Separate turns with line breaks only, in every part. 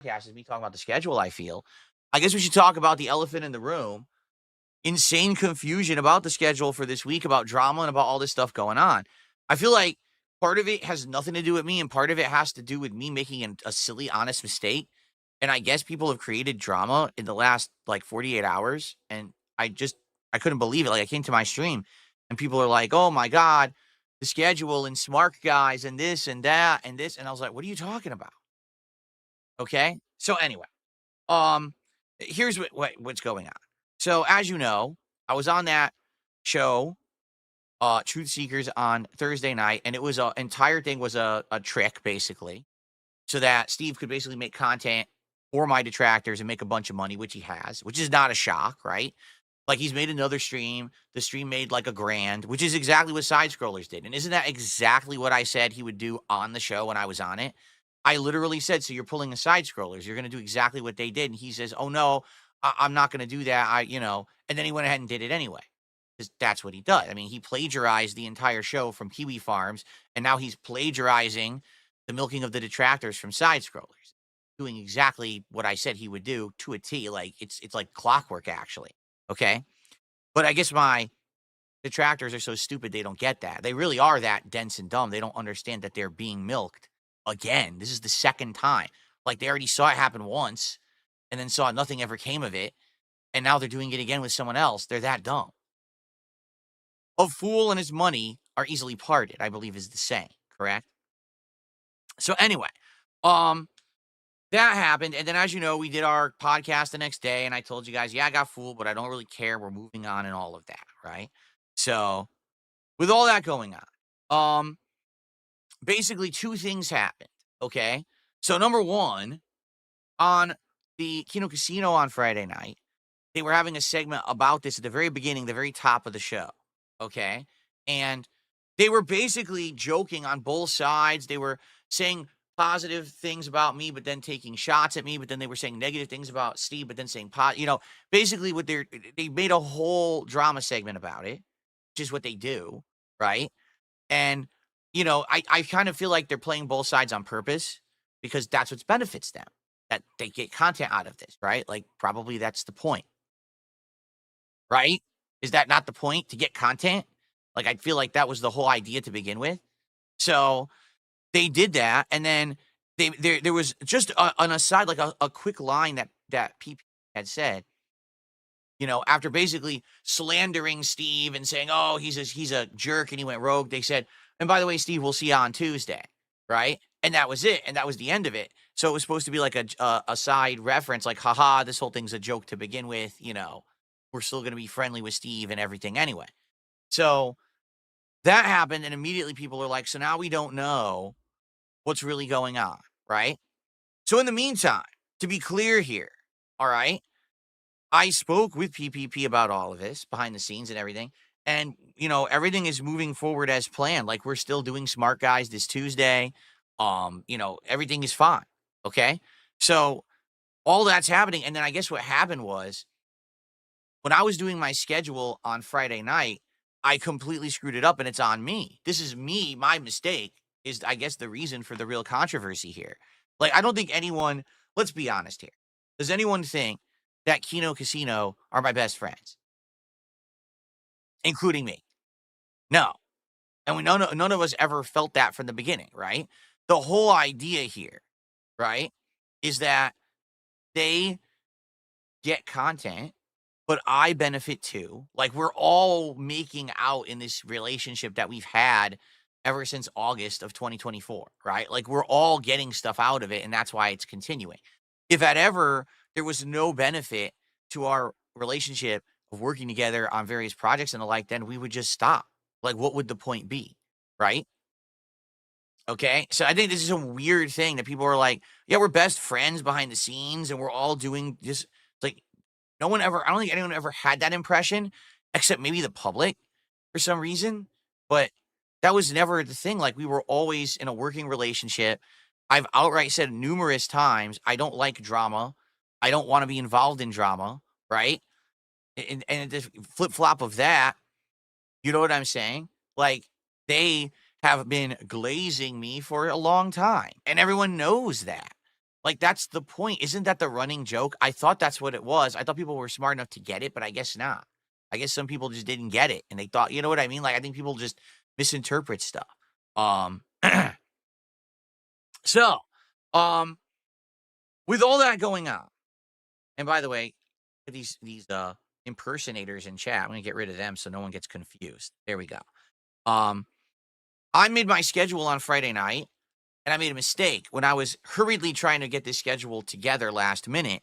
podcast is me talking about the schedule, I feel. I guess we should talk about the elephant in the room. Insane confusion about the schedule for this week, about drama and about all this stuff going on. I feel like part of it has nothing to do with me, and part of it has to do with me making a silly, honest mistake. And I guess people have created drama in the last like 48 hours. And I couldn't believe it. Like I came to my stream and people are like, oh my God, the schedule and Smark guys and this and that and this. And I was like, what are you talking about? Okay. So anyway, um, here's what's going on. So as you know, I was on that show, Truth Seekers, on Thursday night, and it was a entire thing was a trick basically, so that Steve could basically make content for my detractors and make a bunch of money, which he has, which is not a shock, right? Like he's made another stream. The stream made like $1,000, which is exactly what side scrollers did. And isn't that exactly what I said he would do on the show when I was on it? I literally said, so you're pulling a side scrollers. You're going to do exactly what they did. And he says, oh no, I'm not going to do that. And then he went ahead and did it anyway. Because that's what he does. I mean, he plagiarized the entire show from Kiwi Farms, and now he's plagiarizing the milking of the detractors from side scrollers, doing exactly what I said he would do to a T. Like it's like clockwork, actually. Okay. But I guess my detractors are so stupid they don't get that. They really are that dense and dumb. They don't understand that they're being milked again. This is the second time. Like they already saw it happen once and then saw nothing ever came of it. And now they're doing it again with someone else. They're that dumb. A fool and his money are easily parted, I believe is the saying, correct? So anyway, that happened. And then, as you know, we did our podcast the next day, and I told you guys, yeah, I got fooled, but I don't really care. We're moving on and all of that, right? So with all that going on, basically two things happened, okay? So number one, on the Kino Casino on Friday night, they were having a segment about this at the very beginning, the very top of the show, okay? And they were basically joking on both sides. They were saying positive things about me, but then taking shots at me, but then they were saying negative things about Steve, but then saying basically they made a whole drama segment about it, which is what they do, right? And I kind of feel like they're playing both sides on purpose because that's what benefits them, that they get content out of this, right? Like probably that's the point, right? Is that not the point, to get content? Like I feel like that was the whole idea to begin with. So they did that, and then there was just an aside, like a quick line that PP had said, after basically slandering Steve and saying, oh, he's a jerk and he went rogue. They said, and by the way, Steve, we'll see you on Tuesday, right? And that was it, and that was the end of it. So it was supposed to be like a side reference, like, haha, this whole thing's a joke to begin with. We're still going to be friendly with Steve and everything anyway. So that happened, and immediately people are like, so now we don't know what's really going on, right? So in the meantime, to be clear here, all right, I spoke with PPP about all of this behind the scenes and everything, and everything is moving forward as planned. Like we're still doing Smart Guys this Tuesday. Everything is fine. Okay, so all that's happening, and then I guess what happened was when I was doing my schedule on Friday night, I completely screwed it up, and it's on me. This is me. My mistake is, I guess, the reason for the real controversy here. Like, I don't think anyone, let's be honest here. Does anyone think that Kino Casino are my best friends, including me? No. And none of us ever felt that from the beginning, right? The whole idea here, right, is that they get content, but I benefit too. Like we're all making out in this relationship that we've had ever since August of 2024, right? Like we're all getting stuff out of it, and that's why it's continuing. If at ever there was no benefit to our relationship of working together on various projects and the like, then we would just stop. Like, what would the point be, right? Okay, so I think this is a weird thing that people are like, yeah, we're best friends behind the scenes, and we're all doing just like I don't think anyone ever had that impression, except maybe the public for some reason. But that was never the thing. Like we were always in a working relationship. I've outright said numerous times, I don't like drama. I don't want to be involved in drama, right? And the flip flop of that, you know what I'm saying? Like they have been glazing me for a long time, and everyone knows that. Like, that's the point. Isn't that the running joke? I thought that's what it was. I thought people were smart enough to get it, but I guess not. I guess some people just didn't get it, and they thought, you know what I mean? Like, I think people just misinterpret stuff. Um, so, um, with all that going on, and by the way, these impersonators in chat, I'm gonna get rid of them so no one gets confused. There we go. Um, I made my schedule on Friday night, and I made a mistake when I was hurriedly trying to get this schedule together last minute,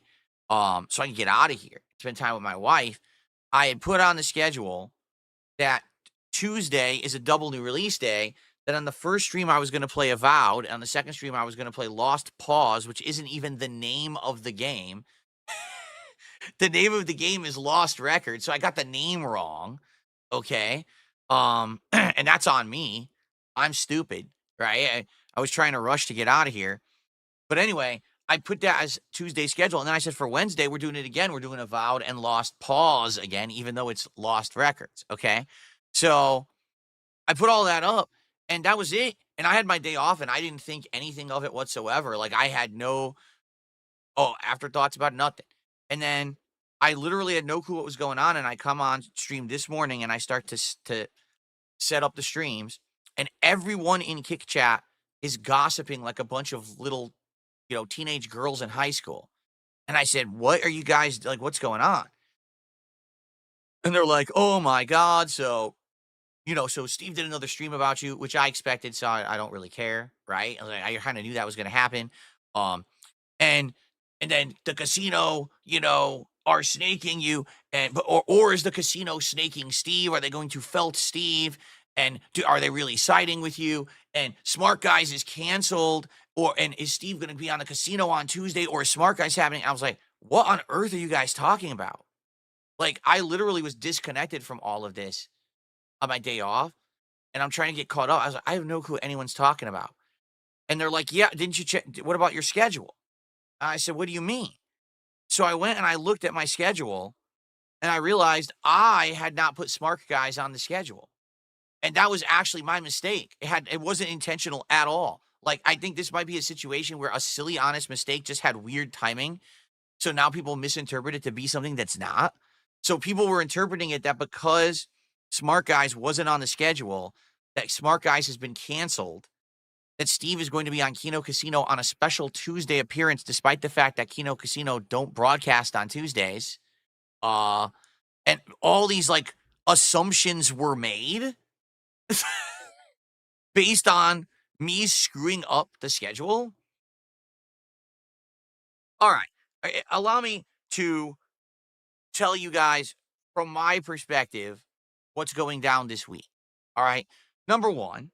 so I can get out of here, spend time with my wife. I had put on the schedule that Tuesday is a double new release day. That on the first stream I was going to play Avowed, on the second stream I was going to play Lost Pause, which isn't even the name of the game. The name of the game is Lost Record, so I got the name wrong. Okay, and that's on me. I'm stupid, right? I was trying to rush to get out of here, but anyway, I put that as Tuesday's schedule, and then I said for Wednesday we're doing it again. We're doing Avowed and Lost Pause again, even though it's Lost Records. Okay, so I put all that up, and that was it. And I had my day off, and I didn't think anything of it whatsoever. Like I had no afterthoughts about nothing. And then I literally had no clue what was going on, and I come on stream this morning, and I start to set up the streams, and everyone in Kick Chat is gossiping like a bunch of little, teenage girls in high school. And I said, "What are you guys like? What's going on?" And they're like, "Oh my god!" So Steve did another stream about you, which I expected, so I don't really care, right? I kind of knew that was going to happen. Um, and and then the casino, are snaking you, or is the casino snaking Steve? Are they going to felt Steve? And are they really siding with you? And Smart Guys is canceled, and is Steve going to be on the casino on Tuesday, or is Smart Guys happening? I was like, what on earth are you guys talking about? Like, I literally was disconnected from all of this on my day off, and I'm trying to get caught up. I was like, I have no clue what anyone's talking about. And they're like, yeah, didn't you check? What about your schedule? I said, what do you mean? So I went and I looked at my schedule, and I realized I had not put Smark Guys on the schedule. And that was actually my mistake. It wasn't intentional at all. Like, I think this might be a situation where a silly, honest mistake just had weird timing. So now people misinterpret it to be something that's not. So people were interpreting it that because Smart Guys wasn't on the schedule, that Smart Guys has been canceled, that Steve is going to be on Kino Casino on a special Tuesday appearance, despite the fact that Kino Casino don't broadcast on Tuesdays. And all these like assumptions were made based on me screwing up the schedule. All right. Allow me to tell you guys from my perspective what's going down this week. All right. Number one,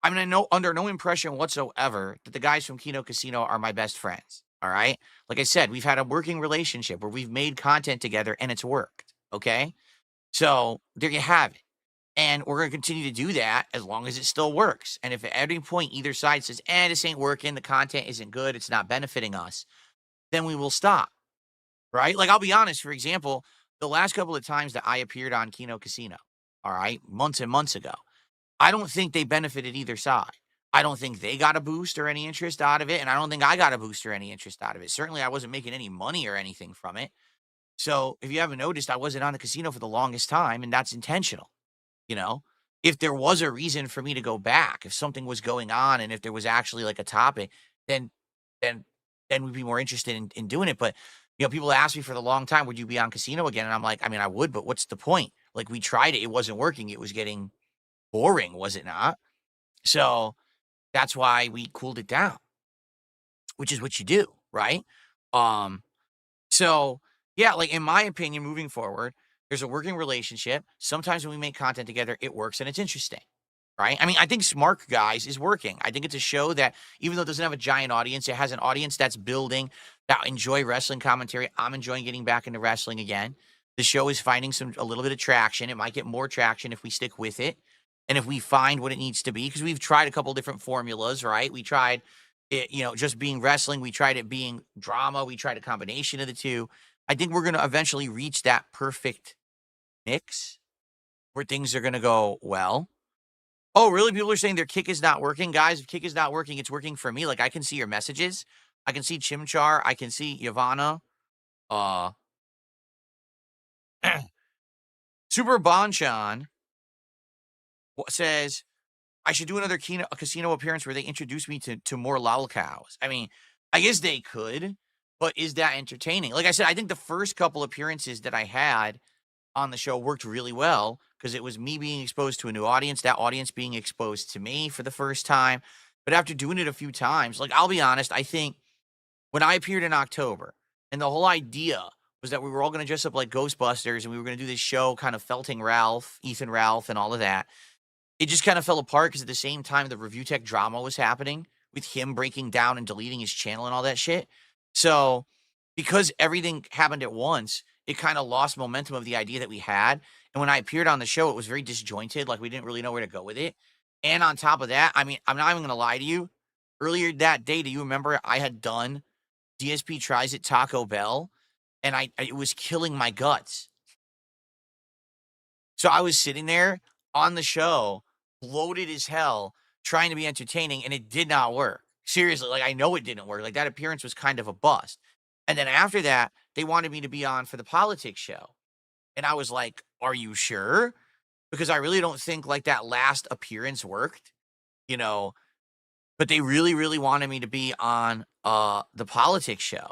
I'm under no impression whatsoever that the guys from Kino Casino are my best friends. All right. Like I said, we've had a working relationship where we've made content together and it's worked. Okay. So there you have it. And we're going to continue to do that as long as it still works. And if at any point either side says, this ain't working, the content isn't good, it's not benefiting us, then we will stop. Right. Like, I'll be honest, for example, the last couple of times that I appeared on Kino Casino, all right, months and months ago, I don't think they benefited either side. I don't think they got a boost or any interest out of it. And I don't think I got a boost or any interest out of it. Certainly, I wasn't making any money or anything from it. So if you haven't noticed, I wasn't on the casino for the longest time, and that's intentional. If there was a reason for me to go back, if something was going on and if there was actually like a topic, then then we'd be more interested in doing it. But people ask me for the long time, would you be on casino again? And I'm like, I mean, I would, but what's the point? Like, we tried it, it wasn't working, it was getting boring, was it not? So that's why we cooled it down, which is what you do, right? So yeah, like, in my opinion, moving forward, there's a working relationship. Sometimes when we make content together, it works and it's interesting, right? I mean, I think Smark Guys is working. I think it's a show that, even though it doesn't have a giant audience, it has an audience that's building, that enjoy wrestling commentary. I'm enjoying getting back into wrestling again. The show is finding a little bit of traction. It might get more traction if we stick with it and if we find what it needs to be, because we've tried a couple different formulas, right? We tried it, just being wrestling. We tried it being drama. We tried a combination of the two. I think we're going to eventually reach that perfect mix where things are going to go well. Oh, really? People are saying their Kick is not working. Guys, if Kick is not working, it's working for me. Like, I can see your messages. I can see Chimchar. I can see Yavanna. Uh, Super Bonchan says I should do another casino appearance where they introduce me to more lolcows. I mean, I guess they could, but is that entertaining? Like I said, I think the first couple appearances that I had on the show worked really well because it was me being exposed to a new audience, that audience being exposed to me for the first time. But after doing it a few times, like I'll be honest, I think when I appeared in October and the whole idea was that we were all going to dress up like Ghostbusters and we were going to do this show kind of felting Ralph, Ethan Ralph, and all of that. It just kind of fell apart because at the same time the review tech drama was happening with him breaking down and deleting his channel and all that shit. So because everything happened at once, it kind of lost momentum of the idea that we had. And when I appeared on the show, it was very disjointed. Like we didn't really know where to go with it. And on top of that, I mean, I'm not even going to lie to you. Earlier that day, do you remember I had done DSP Tries at Taco Bell? And it was killing my guts. So I was sitting there on the show, bloated as hell, trying to be entertaining, and it did not work. Seriously, like I know it didn't work. Like that appearance was kind of a bust. And then after that, they wanted me to be on for the politics show. And I was like, are you sure? Because I really don't think like that last appearance worked, you know, but they really, really wanted me to be on the politics show.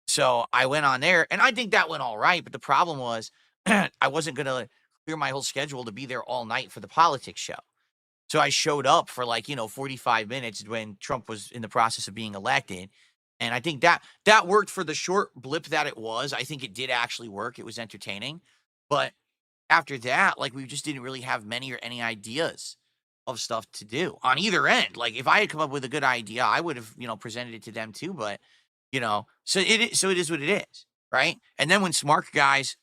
So I went on there and I think that went all right. But the problem was I wasn't going to clear my whole schedule to be there all night for the politics show. So I showed up for like, 45 minutes when Trump was in the process of being elected. And I think that worked for the short blip that it was. I think it did actually work. It was entertaining. But after that, like we just didn't really have many or any ideas of stuff to do on either end. Like if I had come up with a good idea, I would have, presented it to them too. But, so it is what it is. Right. And then when Smark guys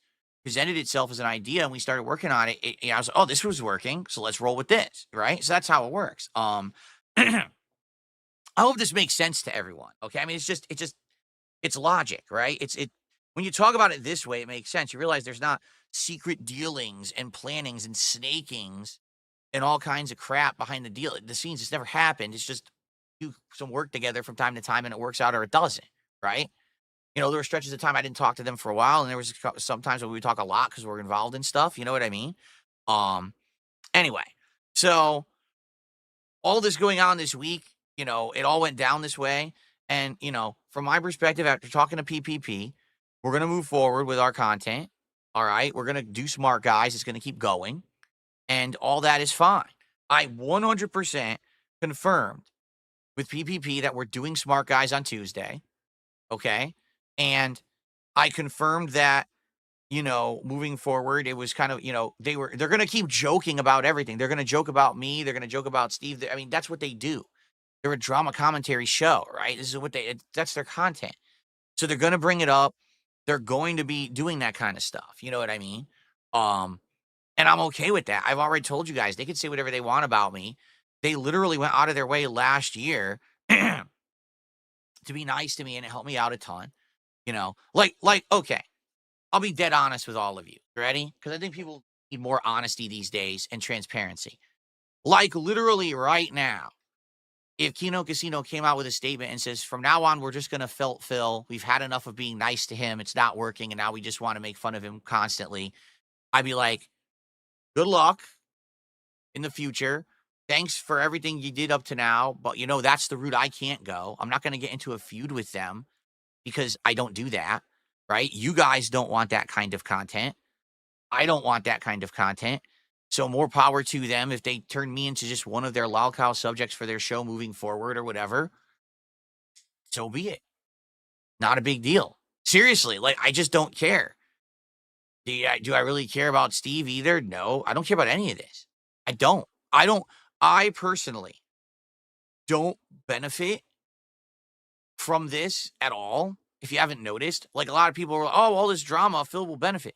presented itself as an idea and we started working on it, I was like, oh, this was working. So let's roll with this. Right. So that's how it works. I hope this makes sense to everyone. Okay. I mean, it's logic, right? When you talk about it this way, it makes sense. You realize there's not secret dealings and plannings and snakings and all kinds of crap behind the scenes. It's never happened. It's just do some work together from time to time and it works out or it doesn't, right? There were stretches of time I didn't talk to them for a while, and there was sometimes when we would talk a lot because we're involved in stuff. You know what I mean? Anyway, so all this going on this week, it all went down this way. And, from my perspective, after talking to PPP, we're going to move forward with our content. All right. We're going to do Smart Guys. It's going to keep going. And all that is fine. I 100% confirmed with PPP that we're doing Smart Guys on Tuesday. Okay. And I confirmed that, moving forward, it was kind of, they're going to keep joking about everything. They're going to joke about me. They're going to joke about Steve. I mean, that's what they do. They're a drama commentary show, right? This is what that's their content. So they're going to bring it up. They're going to be doing that kind of stuff. You know what I mean? And I'm okay with that. I've already told you guys, they could say whatever they want about me. They literally went out of their way last year to be nice to me and it helped me out a ton. Okay. I'll be dead honest with all of you. Ready? Because I think people need more honesty these days and transparency. Like literally right now, if Kino Casino came out with a statement and says, from now on, we're just going to felt Phil. We've had enough of being nice to him. It's not working. And now we just want to make fun of him constantly. I'd be like, good luck in the future. Thanks for everything you did up to now. But, that's the route I can't go. I'm not going to get into a feud with them because I don't do that. Right? You guys don't want that kind of content. I don't want that kind of content. So more power to them if they turn me into just one of their lolcow subjects for their show moving forward or whatever. So be it. Not a big deal. Seriously, like I just don't care. Do I really care about Steve either? No, I don't care about any of this. I don't. I personally don't benefit from this at all. If you haven't noticed, like a lot of people are, oh, all this drama, Phil will benefit.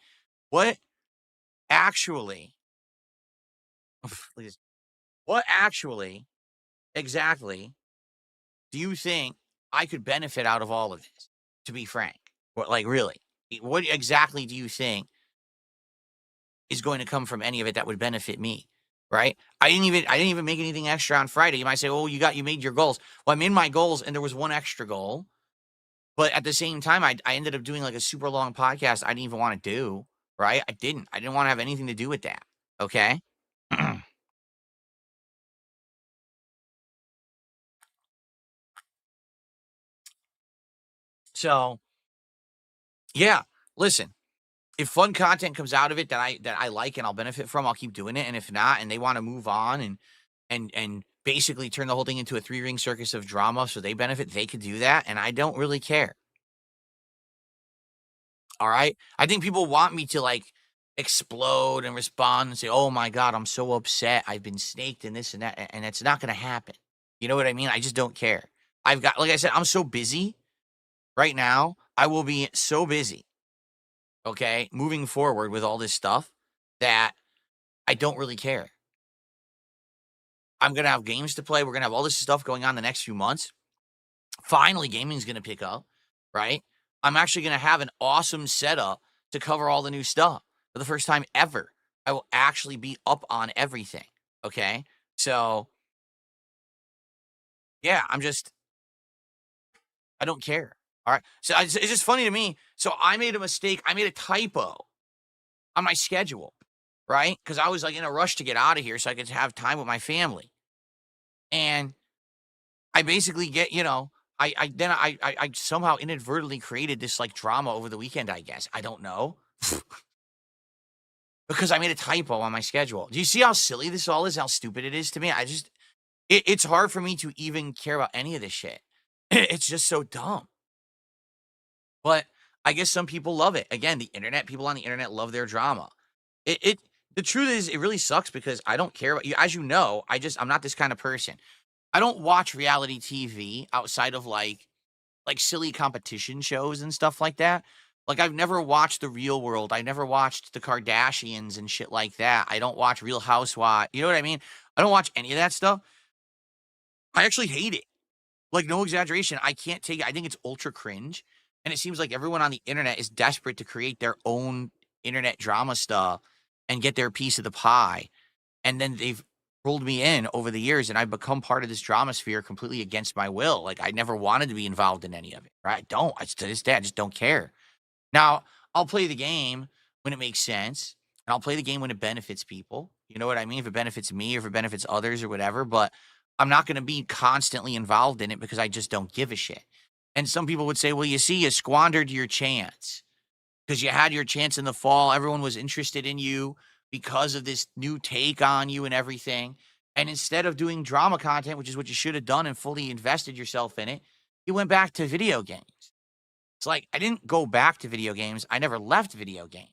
What actually, exactly do you think I could benefit out of all of this? To be frank, like really, what exactly do you think is going to come from any of it that would benefit me? right? I didn't even make anything extra on Friday. You might say, "Oh, you made your goals." Well, I'm in my goals, and there was one extra goal, but at the same time, I ended up doing like a super long podcast I didn't even want to do, right? I didn't want to have anything to do with that. Okay. So yeah, listen, if fun content comes out of it that I like and I'll benefit from, I'll keep doing it. And if not, and they want to move on and basically turn the whole thing into a three-ring circus of drama so they benefit, they could do that. And I don't really care. All right. I think people want me to like explode and respond and say, "Oh my God, I'm so upset. I've been snaked and this and that." And it's not gonna happen. You know what I mean? I just don't care. I've got, like I said, I'm so busy right now. I will be so busy, okay, moving forward with all this stuff that I don't really care. I'm gonna have games to play. We're gonna have all this stuff going on the next few months. Finally, gaming's gonna pick up, right? I'm actually gonna have an awesome setup to cover all the new stuff for the first time ever. I will actually be up on everything. Okay. So yeah, I don't care. All right. So it's just funny to me. So I made a mistake. I made a typo on my schedule, right? Because I was like in a rush to get out of here so I could have time with my family. And I basically get, I somehow inadvertently created this like drama over the weekend, I guess. I don't know. Because I made a typo on my schedule. Do you see how silly this all is? How stupid it is to me? It's hard for me to even care about any of this shit. It's just so dumb. But I guess some people love it. Again, people on the internet love their drama. It the truth is it really sucks because I don't care about you. As you know, I'm not this kind of person. I don't watch reality TV outside of like silly competition shows and stuff like that. Like I've never watched The Real World. I never watched the Kardashians and shit like that. I don't watch Real Housewives. You know what I mean? I don't watch any of that stuff. I actually hate it. Like no exaggeration. I can't take it. I think it's ultra cringe. And it seems like everyone on the internet is desperate to create their own internet drama stuff and get their piece of the pie. And then they've pulled me in over the years and I've become part of this drama sphere completely against my will. Like I never wanted to be involved in any of it. Right? I don't. To this day, I just don't care. Now, I'll play the game when it makes sense, and I'll play the game when it benefits people. You know what I mean? If it benefits me or if it benefits others or whatever, but I'm not going to be constantly involved in it because I just don't give a shit. And some people would say, well, you see, you squandered your chance because you had your chance in the fall. Everyone was interested in you because of this new take on you and everything. And instead of doing drama content, which is what you should have done and fully invested yourself in it, you went back to video games. It's like I didn't go back to video games. I never left video games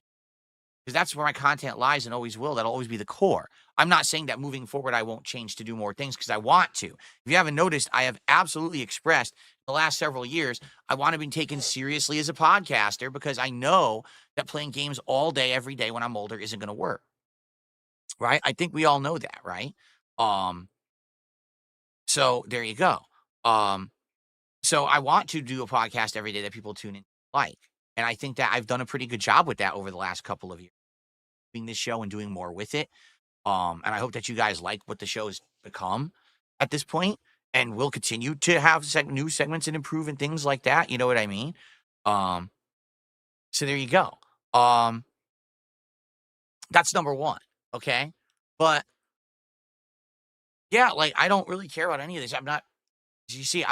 because that's where my content lies and always will. That'll always be the core. I'm not saying that moving forward I won't change to do more things because I want to. If you haven't noticed, I have absolutely expressed the last several years I want to be taken seriously as a podcaster because I know that playing games all day every day when I'm older isn't going to work. Right? I think we all know that, right? Um so there you go. Um So I want to do a podcast every day that people tune in like. And I think that I've done a pretty good job with that over the last couple of years, doing this show and doing more with it. And I hope that you guys like what the show has become at this point, and we'll continue to have new segments and improve and things like that. You know what I mean? Um, so there you go. Um, that's number one. Okay. But yeah, like I don't really care about any of this. I'm not You see,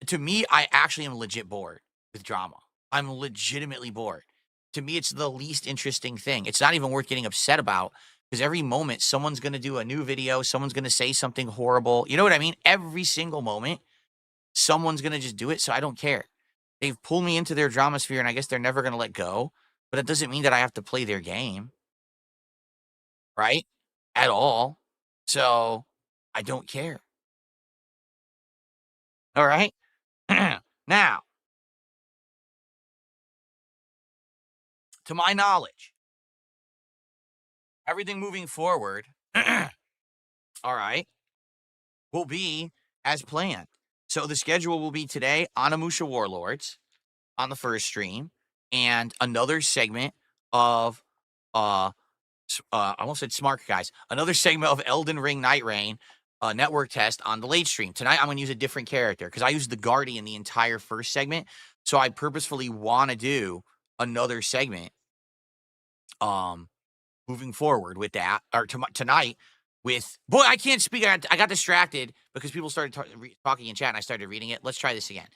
to me, I actually am legit bored with drama. I'm legitimately bored. To me, it's the least interesting thing. It's not even worth getting upset about because every moment someone's going to do a new video, someone's going to say something horrible. You know what I mean? Every single moment, someone's going to just do it. So I don't care. They've pulled me into their drama sphere and I guess they're never going to let go. But it doesn't mean that I have to play their game, right? At all. So I don't care. All right. Now, to my knowledge, everything moving forward, all right, will be as planned. So the schedule will be today Anamusha Warlords on the first stream and another segment of uh I almost said Smark, guys. Another segment of Elden Ring Night Rain network test on the late stream. Tonight, I'm going to use a different character because I used the Guardian the entire first segment. So I purposefully want to do another segment moving forward with that, or tonight with, boy, I can't speak. I got distracted because people started talking in chat and I started reading it. Let's try this again.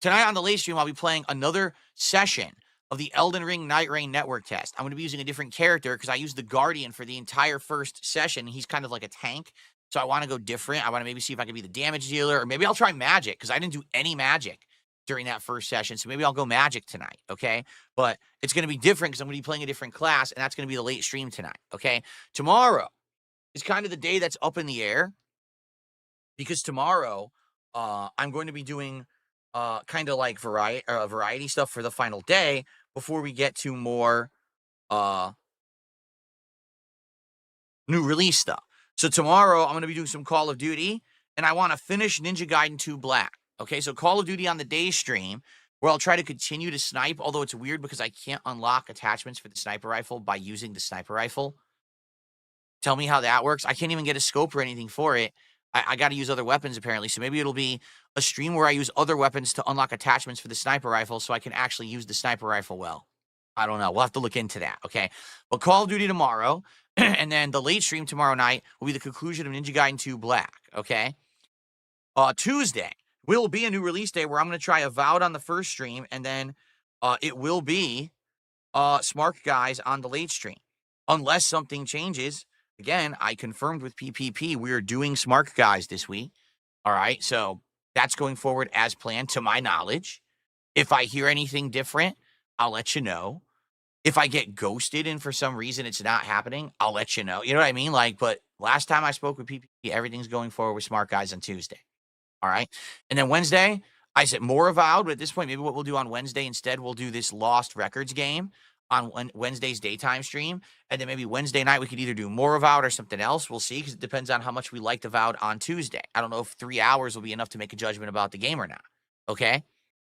Tonight on the late stream, I'll be playing another session of the Elden Ring Night Rain network test. I'm going to be using a different character because I used the Guardian for the entire first session. He's kind of like a tank. So I want to go different. I want to maybe see if I can be the damage dealer, or maybe I'll try magic because I didn't do any magic during that first session. So maybe I'll go magic tonight. Okay. But it's going to be different because I'm going to be playing a different class, and that's going to be the late stream tonight. Okay. Tomorrow is kind of the day that's up in the air because tomorrow I'm going to be doing kind of like variety stuff for the final day before we get to more new release stuff. So tomorrow I'm going to be doing some Call of Duty, and I want to finish Ninja Gaiden 2 Black. Okay, so Call of Duty on the day stream, where I'll try to continue to snipe, although it's weird because I can't unlock attachments for the sniper rifle by using the sniper rifle. Tell me how that works. I can't even get a scope or anything for it. I got to use other weapons, apparently. So maybe it'll be a stream where I use other weapons to unlock attachments for the sniper rifle so I can actually use the sniper rifle well. I don't know. We'll have to look into that, okay? But Call of Duty tomorrow, and then the late stream tomorrow night will be the conclusion of Ninja Gaiden 2 Black, okay? Tuesday will be a new release day where I'm going to try Avowed on the first stream, and then it will be Smark Guys on the late stream. Unless something changes. Again, I confirmed with PPP we are doing Smark Guys this week. All right, so that's going forward as planned to my knowledge. If I hear anything different, I'll let you know. If I get ghosted and for some reason it's not happening, I'll let you know. You know what I mean? Like, but last time I spoke with PPP, everything's going forward with Smark Guys on Tuesday. All right, and then Wednesday, I said more Avowed, but at this point, maybe what we'll do on Wednesday instead, we'll do this Lost Records game on Wednesday's daytime stream. And then maybe Wednesday night, we could either do more Avowed or something else. We'll see, because it depends on how much we liked Avowed on Tuesday. I don't know if 3 hours will be enough to make a judgment about the game or not. Okay?